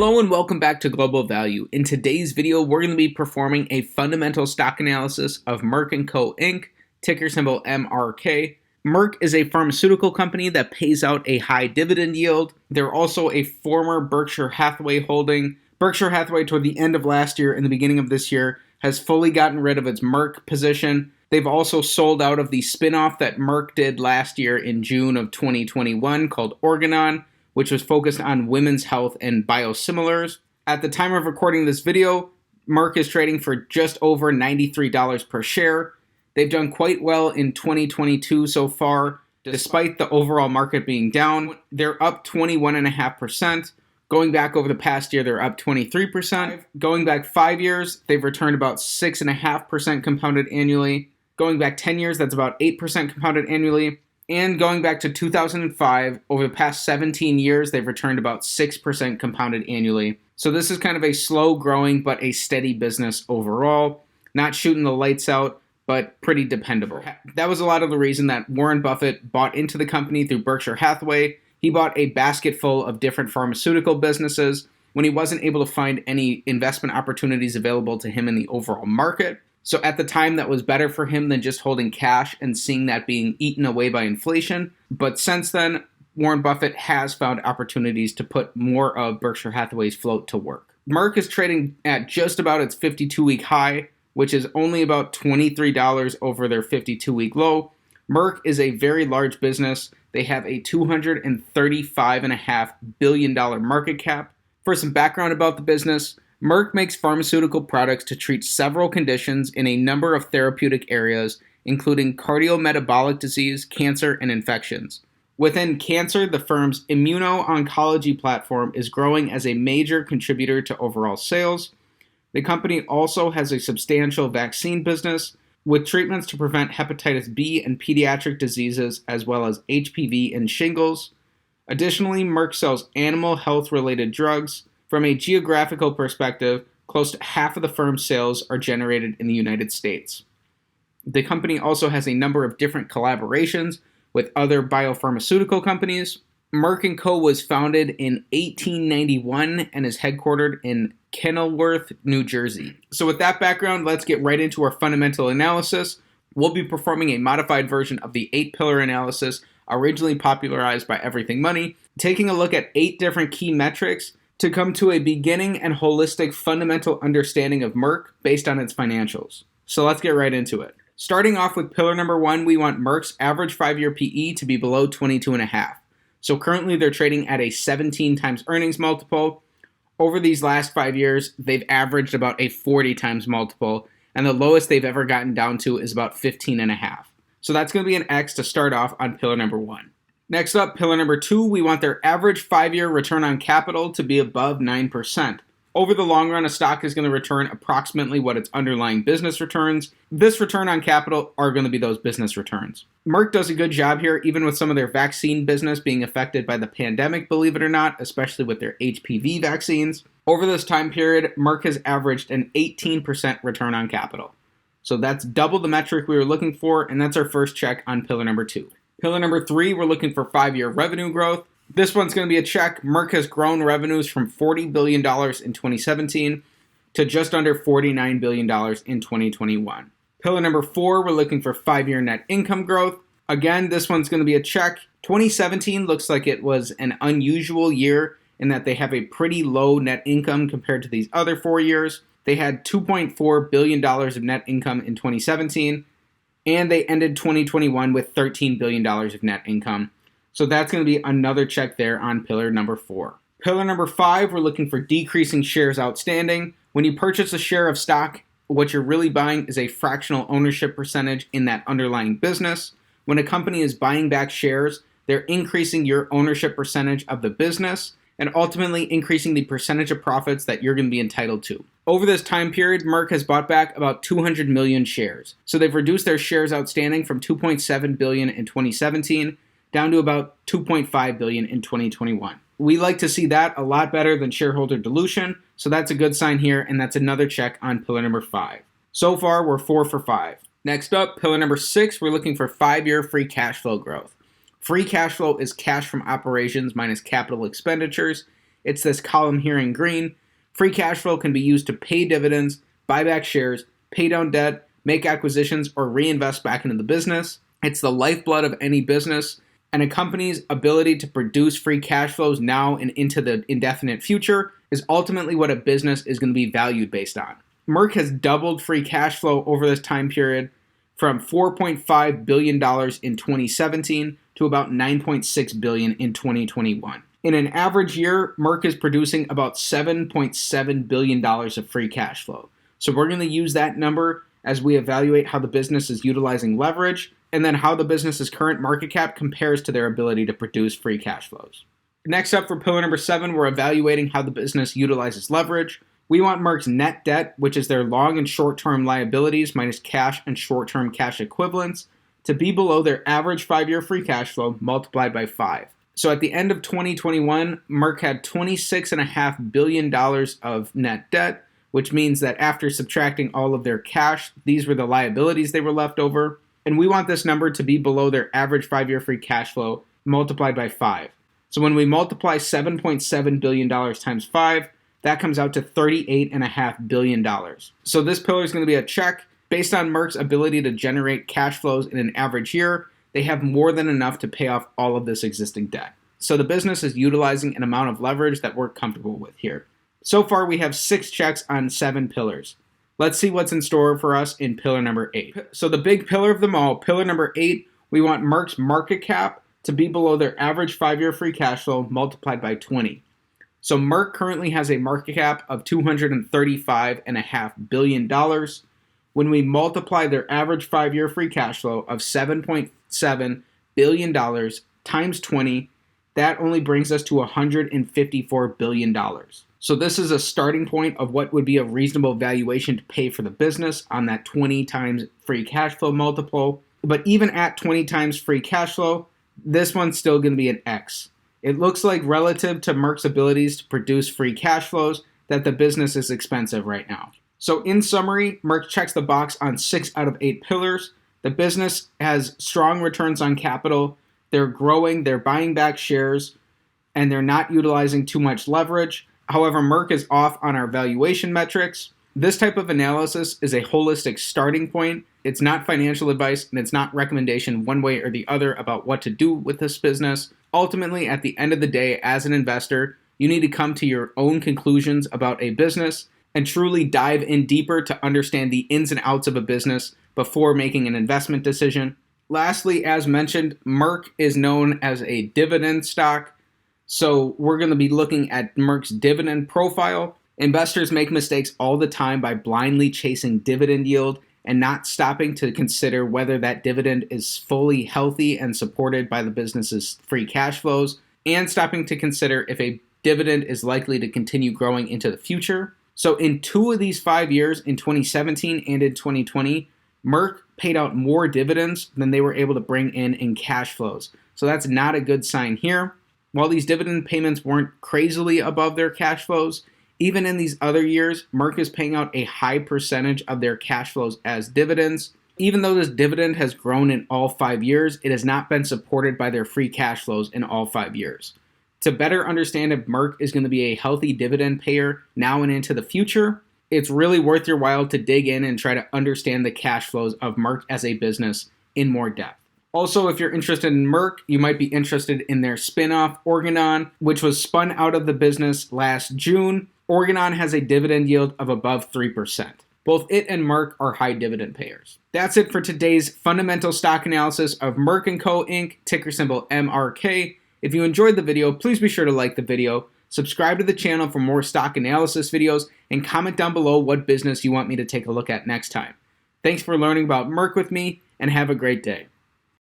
Hello and welcome back to Global Value. In today's video, we're going to be performing a fundamental stock analysis of Merck and Co. Inc., ticker symbol MRK. Merck is a pharmaceutical company that pays out a high dividend yield. They're also a former Berkshire Hathaway holding. Berkshire Hathaway, toward the end of last year and the beginning of this year, has fully gotten rid of its Merck position. They've also sold out of the spinoff that Merck did last year in June of 2021 called Organon, which was focused on women's health and biosimilars. At the time of recording this video, Merck is trading for just over $93 per share. They've done quite well in 2022 so far, despite the overall market being down. They're up 21.5%. Going back over the past year, they're up 23%. Going back 5 years, they've returned about 6.5% compounded annually. Going back 10 years, that's about 8% compounded annually. And going back to 2005, over the past 17 years, they've returned about 6% compounded annually. So this is kind of a slow growing, but a steady business overall. Not shooting the lights out, but pretty dependable. That was a lot of the reason that Warren Buffett bought into the company through Berkshire Hathaway. He bought a basket full of different pharmaceutical businesses when he wasn't able to find any investment opportunities available to him in the overall market. So at the time, that was better for him than just holding cash and seeing that being eaten away by inflation. But since then, Warren Buffett has found opportunities to put more of Berkshire Hathaway's float to work. Merck is trading at just about its 52-week high, which is only about $23 over their 52-week low. Merck is a very large business. They have a $235.5 billion market cap. For some background about the business, Merck makes pharmaceutical products to treat several conditions in a number of therapeutic areas, including cardiometabolic disease, cancer, and infections. Within cancer, the firm's immuno-oncology platform is growing as a major contributor to overall sales. The company also has a substantial vaccine business with treatments to prevent hepatitis B and pediatric diseases, as well as HPV and shingles. Additionally, Merck sells animal health-related drugs. From a geographical perspective, close to half of the firm's sales are generated in the United States. The company also has a number of different collaborations with other biopharmaceutical companies. Merck and Co. was founded in 1891 and is headquartered in Kenilworth, New Jersey. So with that background, let's get right into our fundamental analysis. We'll be performing a modified version of the 8-pillar analysis originally popularized by Everything Money, taking a look at 8 different key metrics to come to a beginning and holistic fundamental understanding of Merck based on its financials. So let's get right into it. Starting off with pillar number 1, we want Merck's average 5-year PE to be below 22.5. So currently they're trading at a 17 times earnings multiple. Over these last 5 years, they've averaged about a 40 times multiple, and the lowest they've ever gotten down to is about 15.5. So that's going to be an X to start off on pillar number 1. Next up, pillar number 2, we want their average 5-year return on capital to be above 9%. Over the long run, a stock is going to return approximately what its underlying business returns. This return on capital are going to be those business returns. Merck does a good job here, even with some of their vaccine business being affected by the pandemic, believe it or not, especially with their HPV vaccines. Over this time period, Merck has averaged an 18% return on capital. So that's double the metric we were looking for, and that's our first check on pillar number 2. Pillar number 3, we're looking for 5-year revenue growth. This one's going to be a check. Merck has grown revenues from $40 billion in 2017 to just under $49 billion in 2021. Pillar number 4, we're looking for 5-year net income growth. Again, this one's going to be a check. 2017 looks like it was an unusual year in that they have a pretty low net income compared to these other 4 years. They had $2.4 billion of net income in 2017. And they ended 2021 with $13 billion of net income. So that's going to be another check there on pillar number 4. Pillar number 5, we're looking for decreasing shares outstanding. When you purchase a share of stock, what you're really buying is a fractional ownership percentage in that underlying business. When a company is buying back shares, they're increasing your ownership percentage of the business and ultimately increasing the percentage of profits that you're going to be entitled to. Over this time period, Merck has bought back about 200 million shares. So they've reduced their shares outstanding from 2.7 billion in 2017 down to about 2.5 billion in 2021. We like to see that a lot better than shareholder dilution, so that's a good sign here, and that's another check on pillar number 5. So far, we're 4 for 5. Next up, pillar number 6, we're looking for 5-year free cash flow growth. Free cash flow is cash from operations minus capital expenditures. It's this column here in green. Free cash flow can be used to pay dividends, buy back shares, pay down debt, make acquisitions, or reinvest back into the business. It's the lifeblood of any business, and a company's ability to produce free cash flows now and into the indefinite future is ultimately what a business is going to be valued based on. Merck has doubled free cash flow over this time period from $4.5 billion in 2017 to about $9.6 billion in 2021. In an average year, Merck is producing about $7.7 billion of free cash flow. So we're going to use that number as we evaluate how the business is utilizing leverage and then how the business's current market cap compares to their ability to produce free cash flows. Next up for pillar number 7, we're evaluating how the business utilizes leverage. We want Merck's net debt, which is their long and short-term liabilities minus cash and short-term cash equivalents, to be below their average 5-year free cash flow multiplied by 5. So at the end of 2021, Merck had $26.5 billion of net debt, which means that after subtracting all of their cash, these were the liabilities they were left over. And we want this number to be below their average 5-year free cash flow multiplied by 5. So when we multiply $7.7 billion times 5, that comes out to $38.5 billion. So this pillar is going to be a check. Based on Merck's ability to generate cash flows in an average year, they have more than enough to pay off all of this existing debt. So the business is utilizing an amount of leverage that we're comfortable with here. So far, we have 6 checks on 7 pillars. Let's see what's in store for us in pillar number 8. So the big pillar of them all, pillar number 8, we want Merck's market cap to be below their average 5-year free cash flow multiplied by 20. So Merck currently has a market cap of $235.5 billion. When we multiply their average 5-year free cash flow of $7.7 billion times 20, that only brings us to $154 billion. So this is a starting point of what would be a reasonable valuation to pay for the business on that 20 times free cash flow multiple. But even at 20 times free cash flow, this one's still going to be an X. It looks like relative to Merck's abilities to produce free cash flows that the business is expensive right now. So in summary, Merck checks the box on 6 out of 8 pillars. The business has strong returns on capital. They're growing, they're buying back shares, and they're not utilizing too much leverage. However, Merck is off on our valuation metrics. This type of analysis is a holistic starting point. It's not financial advice, and it's not recommendation one way or the other about what to do with this business. Ultimately, at the end of the day, as an investor, you need to come to your own conclusions about a business and truly dive in deeper to understand the ins and outs of a business before making an investment decision. Lastly, as mentioned, Merck is known as a dividend stock. So we're going to be looking at Merck's dividend profile. Investors make mistakes all the time by blindly chasing dividend yield and not stopping to consider whether that dividend is fully healthy and supported by the business's free cash flows, and stopping to consider if a dividend is likely to continue growing into the future. So in 2 of these 5 years, in 2017 and in 2020, Merck paid out more dividends than they were able to bring in cash flows. So that's not a good sign here. While these dividend payments weren't crazily above their cash flows, even in these other years, Merck is paying out a high percentage of their cash flows as dividends. Even though this dividend has grown in all 5 years, it has not been supported by their free cash flows in all 5 years. To better understand if Merck is going to be a healthy dividend payer now and into the future, it's really worth your while to dig in and try to understand the cash flows of Merck as a business in more depth. Also, if you're interested in Merck, you might be interested in their spin-off, Organon, which was spun out of the business last June. Organon has a dividend yield of above 3%. Both it and Merck are high dividend payers. That's it for today's fundamental stock analysis of Merck and Co. Inc., ticker symbol MRK. If you enjoyed the video, please be sure to like the video, subscribe to the channel for more stock analysis videos, and comment down below what business you want me to take a look at next time. Thanks for learning about Merck with me, and have a great day.